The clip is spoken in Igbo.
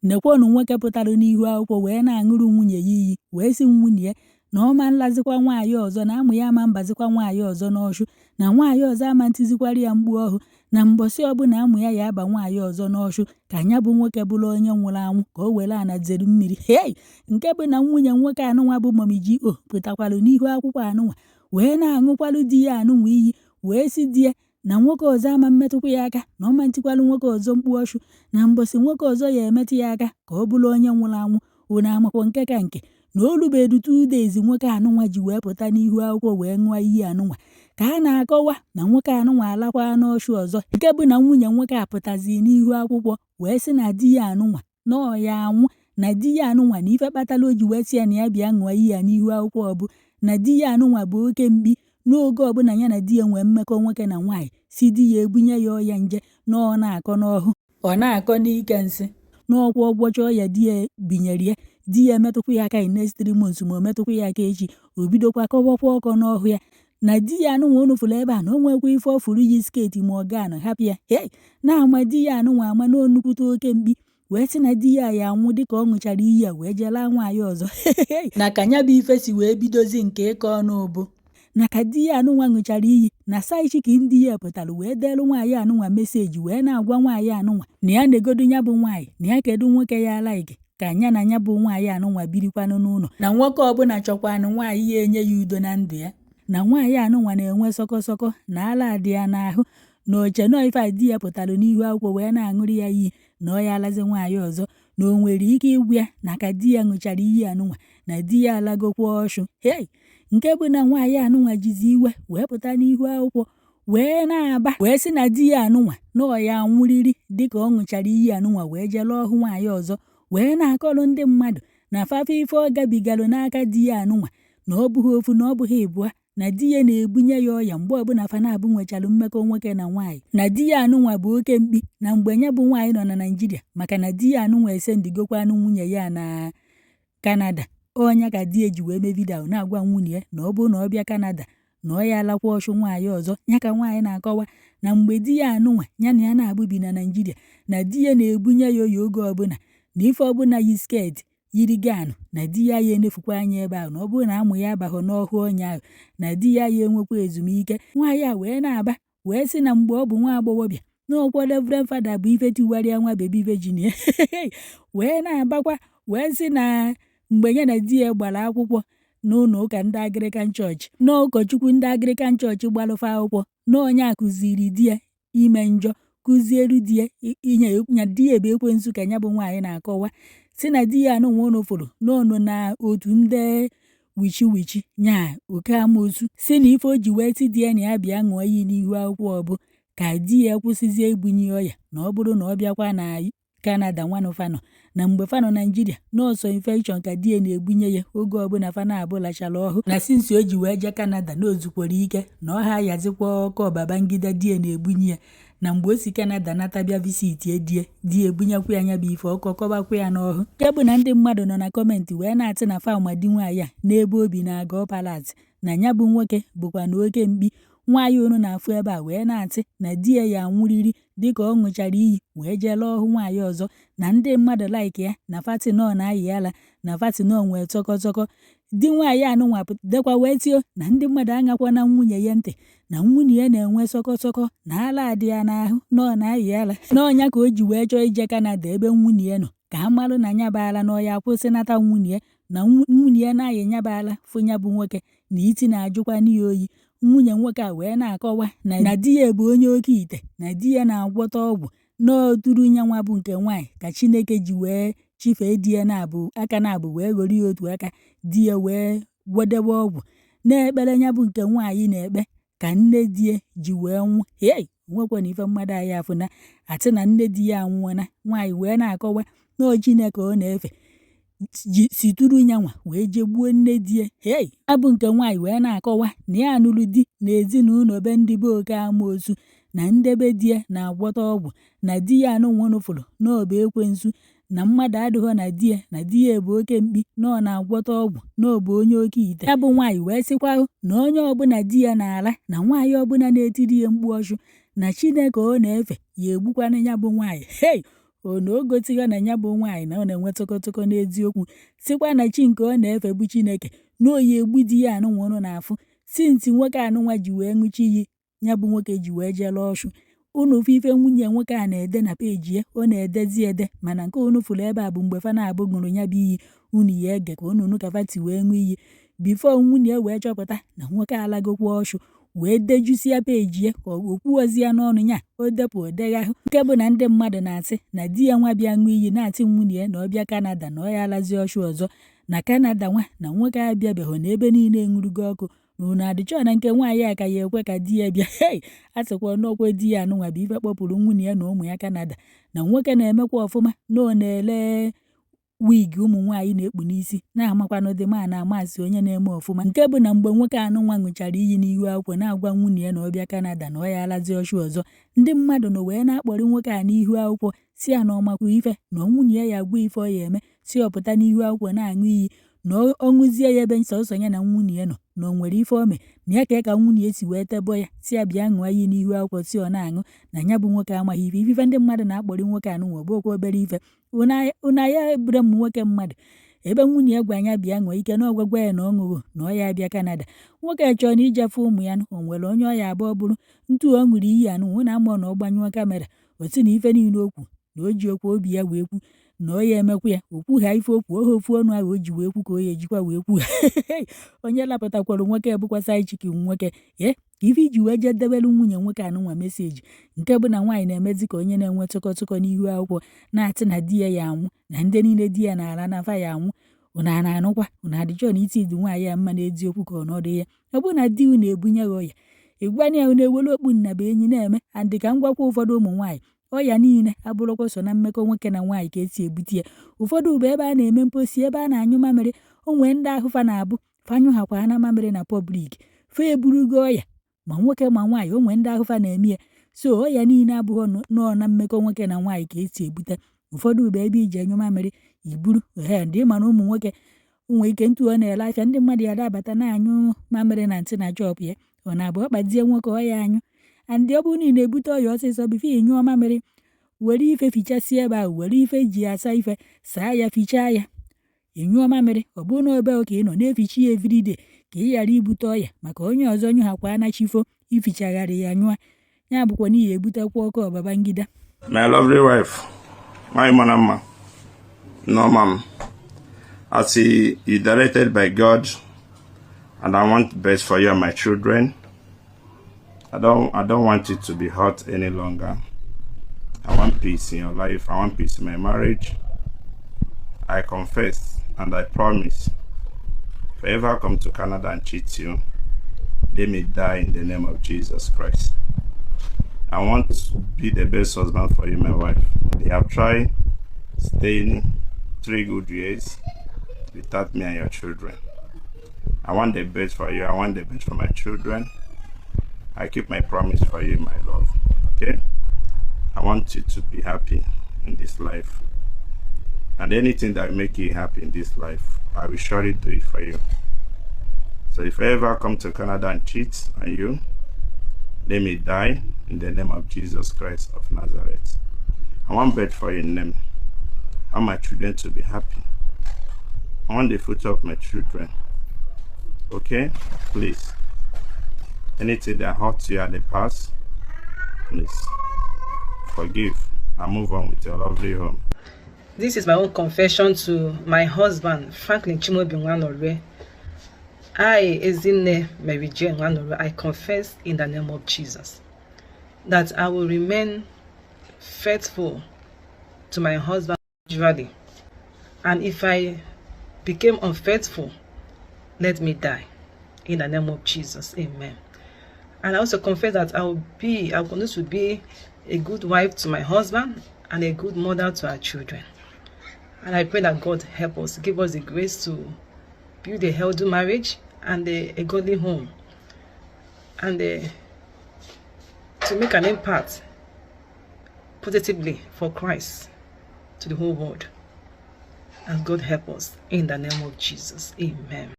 nekwanụ nwoke pụtara n'ihu akwụkwọ wee na-aṅụrụ nwunye ya iyi wee sị nwunye ya na ọ ma nlazikwa nwaanyị ọzọ na amụ ya ama mbazikwa nwaanyị ọzọ n'ọchụ na nwaanyị ọzọ ama ntizikwara ya mgbu ọhụ na mbọsị ọbụla amụ ya aba nwaanyị ọzọ n'ọchụ ka anya bụ nwoke bụrụ onye nwụrụ anwụ ka o were ana zere mmiri nke bụ na nwunye nwoke anụnwa bụ Mọmi G.O pụtakwalụ n'ihu akwụkwọ anụnwa wee na-aṅụkwalụ di ya anụnwa iyi wee si di ya na nwoke ọzọ ama mmetụkwa ya aka na ọ ma ntikwalụ nwoke ọzọ mkpu ọchụ na mbọsị nwoke ọzọ ya emetụ ya aka ka ọ bụrụ onye nwụrụ anwụ unu amakwa nke ka nke na o rubedu 2 days nwoke anụnwa ji wee pụta n'ihu akwụkwọ wee ṅụọ iyi anụnwa ka a na-akọwa na nwoke anụnwa alakwa n'ọchụ ọzọ nke bụ na nwunye nwoke apụtazi n'ihu akwụkwọ wee sị na di ya anụnwa na ọ ya anwụ na di ya anụnwa na ife kpatara o ji wee sị ya na ya bịa ṅụọ iyi ya n'ihu akwụkwọ ọbụ na di ya anụnwa bụ oke mkpi n'oge ọbụla ya na di ya nwee mmekọ nwoke na nwaanyị si di ya ebunye ya ọya nje na ọ na-akọ n'ọhụ ọ na-akọ n'ike nsị n'ọkwa ọgwọcha ọya di ya binyere ya di ya emetụkwa ya aka next 3 months ma o metụkwa ya aka echi o bidokwa kọwakwa ọkọ n'ọhụ ya na di ya anụnwa unu fụrụ ebe a na o nwekwa ife ọ fụrụ yi sketi ma ọ gaa na hapụ ya na-ama di ya anụnwa ama na onukwute oke mkpi wee sị na di ya ya anwụ dịka ọ ṅụchara iyi a wee jelaa nwaanyị ọzọ na ka nya bụ ife si wee bidozi nke ịkọ ọnụ ụbụ na ka di ya anụnwa ṅụchara iyi na saichiki ndị ya pụtara wee deelu nwaanyị anụnwa meseji wee na-agwa nwaanyị anụnwa na ya na-egodu ya bụ nwaanyị na ya kedu nwoke ya alaike ka anya na ya bụ nwaanyị anụnwa birikwanụ n'ụlọ na nwoke ọbụla chọkwanụ nwaanyị ya enye ya udo na ndụ ya na nwaanyị anụnwa na-enwe sọkọsọkọ na ala dị ya n'ahụ na oche nọ ife di ya pụtara n'ihu akwụkwọ wee na-aṅụrụ ya iyi na ọ ya alazi nwaanyị ọzọ na o nwere ike ịgwụ ya na ka di ya ṅụchara iyi anụnwa na di ya alagokwa ọchụ nke bụ na nwaanyị anụnwa jizi iwe wee pụta n'ihu akwụkwọ wee na-aba wee sị na di ya anụnwa na ọ ya anwụrịrị dịka ọ ṅụchara iyi anụnwa wee jee lụọ ọhụ nwaanyị ọzọ wee na-akọrọ ndị mmadụ na fafa ife ọ gabigalụ n'aka di ya anụnwa na ọ bụghị ofu na ọ bụghị ịbụa na di ya na-ebunye ya ọya mgbe ọbụla fa na-abụ nwechalụ mmekọ nwoke na nwaanyị na di ya anụnwa bụ oke mkpi na mgbe ya bụ nwaanyị nọ na Naịjirịa maka na di ya anụnwa esendịgokwanụ nwunye ya na Kanada ọnya ka di ya ji wee mee vidio na-agwa nwunye ya na ọ bụrụ na ọ bịa Kanada na ọ ya alakwa ọchụ nwaanyị ọzọ ya ka nwaanyị na-akọwa na mgbe di ya anụnwa ya na ya na-abụbi na Naịjirịa na di ya na-ebunye ya oyi oge ọbụla na ife ọbụla yi sketi yiri ganụ na di ya ya enefukwa anya ebe ahụ na ọ bụrụ na amụ ya abaghọ n'ọhụ ọnya ahụ na di ya ya enwekwa ezumike nwaanyị a wee na-aba wee sị na mgbe ọ bụ nwa agbọghọbịa na ọkwa Reverend Fada bụ ife tiwarịa nwa bebi Virginia wee na-abakwa wee sị na mgbe ya na di ya gbara akwụkwọ n'ụlọ ụka ndị Anglican chọọchị na ụkọchukwu ndị Anglican chọọchị gbalụfa akwụkwọ na onye akụziri di ya ime njọ kụzieru di ya inye di ya ebe ekwensu ka ya bụ nwaanyị na-akọwa si na di ya anụnwa unu fụrụ n'ọnụ na otu ndị wichi nya oke amoosu si na ife o ji wee ti di ya na ya bịa ṅụọ iyi n'ihu akwụkwọ ọbụ ka di ya kwụsịzie ibunye ọya na ọ bụrụ na ọ bịakwa na Kanada nwanụ fanọ na mgbe fanọ Naịjirịa nọọsọ infekshọn ka di ya na-ebunye ya oge ọbụla fana abụlachara ọhụ na sinsi o ji wee jee Kanada na ozukwara ike na ọ ha yazikwa ọkọ babangida di ya na-ebunye ya na mgbe o si Kanada nata bịa visiti di ya ebunyekwa anya bụ ife ọkọ kọbakwa ya n'ọhụ nke bụ na ndị mmadụ nọ na kọmentị wee na-atị na famadi nwaanyị a n'ebe obi na-aga palat na ya bụ nwoke bụkwa na oke mkpi nwaanyị unu na-afụ ebe a wee na-atị na di ya ya anwụrịrị dịka ọ ṅụchara iyi wee jee lụọ ọhụ nwaanyị ọzọ na ndị mmadụ laiki ya na fatinọ na-ayị ala na fatinọ nwee tọkọtọkọ di nwaanyị anụnwa dekwa wee tio na ndị mmadụ anyakwa na nwunye ya ntị na nwunye ya na-enwe sọkọtọkọ na ala dị ya n'ahụ nọ na-ayị ala n'ọnya ka o ji wee chọọ ije Kanada ebe nwunye ya nọ ka a marụ na nyabaala na ọya kwụsịnata nwunye ya na nwunye ya na-ayị nyabaala fụ nya bụ nwoke na iti na-ajụkwa n'iya oyi nwunye nwoke a wee na-akọwa na di ya bụ onye oke ite na di ya na-agwọta ọgwụ n'oturu nyanwa bụ nke nwaanyị ka Chineke ji wee chifee di ya na-abụ aka na-abụ wee ghọrọ ya otu aka di ya wee gwọdebe ọgwụ na-ekpere nya bụ nke nwaanyị na-ekpe ka nne di ya ji wee nwụ nwekwa na ife mmadụ anyị afụ na atị na nne di ya anwụọna nwaanyị wee na-akọwa na Chineke ọ na-efe situru nyanwa wee jee gbuo nne di ya abụ nke nwaanyị wee na-akọwa na ya anụrụ di na ezinụlọ be ndị be oke amoosu na ndebe di ya na-agwọta ọgwụ na di ya anụnwa unu fụrụ na ọ bụ ekwensu na mmadụ adịghọ na di ya bụ oke mkpi na ọ na-agwọta ọgwụ na ọ bụ onye oke ite ya bụ nwaanyị wee sịkwa na onye ọbụla di ya na-ala na nwaanyị ọbụla na-etiri ya mkpu ọchụ na Chineke ọ na-efe ya egbukwana ya bụ nwaanyị na o gotigo na ya bụ nwaanyị na ọ na-enwe tụkọtụkọ n'eziokwu, sikwa na chi nke ọ na-efe bụ Chineke na oyi egbu di ya anụnwa ụnụ na-afụ sinti nwoke anụnwa ji wee ṅụchi iyi ya bụ nwoke ji wee jee lụọ ọshụ. Unu fụ ife nwunye nwoke a na-ede na peji ya, ọ na-edezi ede, mana nke unu fụrụ ebe a bụ mgbe fa na-abụ ṅụrụ ya bụ iyi unu ya ege ka unu ka fati wee ṅụ iyi bifo nwunye wee chọpụta na nwoke alagokwa ọshụ wee dejusia peji ya ka okwuozi ya n'ọnụ ya o depụ odeghahụ. Nke bụ na ndị mmadụ na-asị na di ya nwa bịa ṅụ iyi na-atị nwunye ya na ọ bịa Kanada na ọ ya alazi ọshụ ọzọ na Kanada nwa na nwoke a bịabeghị na ebe niile ṅụrụgo ọkụ na unu adịchọ na nke nwaanyị a ka ya ekwe ka di ya bịa. Hei, a sịkwa n'okwe di ya anụnwa bụ ife kpọpụrụ nwunye ya na ụmụ ya Kanada na nwoke na-emekwa ọfụma na ọ na-ele wig ụmụ nwaanyị na-ekpu n'isi na-amakwanụ dị ma na-amasị onye na-eme ọfụma. Nke bụ na mgbe nwoke anụnwa ṅụchara iyi n'ihu akwụkwọ na-agwa nwunye ya na ọ bịa Kanada na ọ ya alazi ọshụ ọzọ, ndị mmadụ na wee na-akpọrọ nwoke a n'ihu akwụkwọ si ya na ọmakwa ife na nwunye ya agwa ife ọ ya eme si ọpụta n'ihu akwụkwọ na-aṅụ iyi na ọ ṅụzie ya ebe sọsọ ya na nwunye ya nọ na o nwere ife ome na ya ka nwunye si wee tebọ ya si ya bịa ṅụọ iyi n'ihu akwụkwọ si ọ na-aṅụ na ya bụ nwoke amaghị ife ndị mmadụ na-akpọrọ nwoke anụnwa ọbụkwa obere ife. Una ya ebure m nwoke mmadụ ebe nwunye ya gwa anya bịa ṅụọ ike na ọgwagwa ya na ọ ṅụrụ na ọ ya bịa Kanada. Nwoke chọrọ na ijefe ụmụ ya o nwere onye ọ ya abụọ bụrụ ntu ọ ṅụrụ iyi anụnwa na amụọ na ọ gbanyụọ kamera otu na ife niile okwu na o ji okwu obi ya wee kwu na ọ ya emekwa ya okwu ha ife okwu ohe ofu ọnụ ahụ o ji wee kwu ka o ya ejikwa wee kwu onye lapụtakwara nwoke ebụkwasa ichiki nwoke ka ife iji wee jee debelu nwunye nwoke anụnwa meseji nke bụ na nwaanyị na-emezi ka onye na-enwe tụkọtụkọ n'ihu akwụkwọ na-atị na di ya anwụ na ndị niile di ya na-ara nafa ya anwụ. Unu a na-anụkwa unu adịchọ na iti dị nwaanyị ya mma n'eziokwu ka ọnọdụ ya ọ bụ na di unu ebunye ya ọya ịgwana ya na-ewelu okpu nnaba enyi na-eme andị ka m gwakwa ụfọdụ ụmụ nwaanyị ọya niile abụrụkwa so na mmekọ nwoke na nwaanyị ka esi ebute ya. Ụfọdụ bụ ebe a na-eme mposi ebe a na-anyụ mamịrị onwe ndị ahụ fa na-abụ fanyụ hakwa na mamịrị na pọblik fa eburugo ọya ma nwoke ma nwaanyị onwe ndị ahụ fa na-eme ya so ọya niile abụghị nọọ na mmekọ nwoke na nwaanyị ka esi ebute. Ụfọdụ bụ ebe iji anyụ mamịrị iburu ndị ma na ụmụ nwoke onwe ike ntu ọ na-ele afịa ndị mmadụ ya dabata na-anyụ mamịrị na ntị na chọpụ ya ọ na-abụ ọ kpazie nwoke ọya anyụ andị ọ bụrụ na ị na-ebute ọya ọsịsọ bifo ịnyụọ mamịrị were ife fichasịa ebe ahụ were ife ji asa ife saa ya fichaa ya ịnyụọ mamịrị ọ bụrụ na ebe ka ị nọ na-efichi ya everyday ka ị ghara ibute ọya maka onye ọzọ nyụhakwa anachifo ifichagharị ya nyụọ ya bụkwa n'ihi ebutekwa ọkụ ọbaba ngida. My lovely wife, my mama, no ma'am. As you directed by God, and I want the best for you and my children. I don't want it to be hurt any longer. I want peace in your life. I want peace in my marriage. I confess and I promise, if I ever come to Canada and cheat you, let me die in the name of Jesus Christ. I want to be the best husband for you, my wife. They have tried staying 3 good years without me and your children. I want the best for you. I want the best for my children. I keep my promise for you, my love. Okay? I want you to be happy in this life. And anything that will make you happy in this life, I will surely do it for you. So if I ever come to Canada and cheat on you, let me die in the name of Jesus Christ of Nazareth. I want bed for your name. I want my children to be happy. I want the future of my children. Okay? Please. Anything that hurt you at the past, please forgive and move on with your lovely home. This is my own confession to my husband, Franklin Chimobi Nwanore. I, Ezinne Mary Jane Nwanore, I confess in the name of Jesus that I will remain faithful to my husband gradually. And if I became unfaithful, let me die in the name of Jesus. Amen. And I also confess that I will continue to be a good wife to my husband and a good mother to our children. And I pray that God help us, give us the grace to build a healthy marriage and a godly home, and to make an impact positively for Christ to the whole world. And God help us in the name of Jesus. Amen.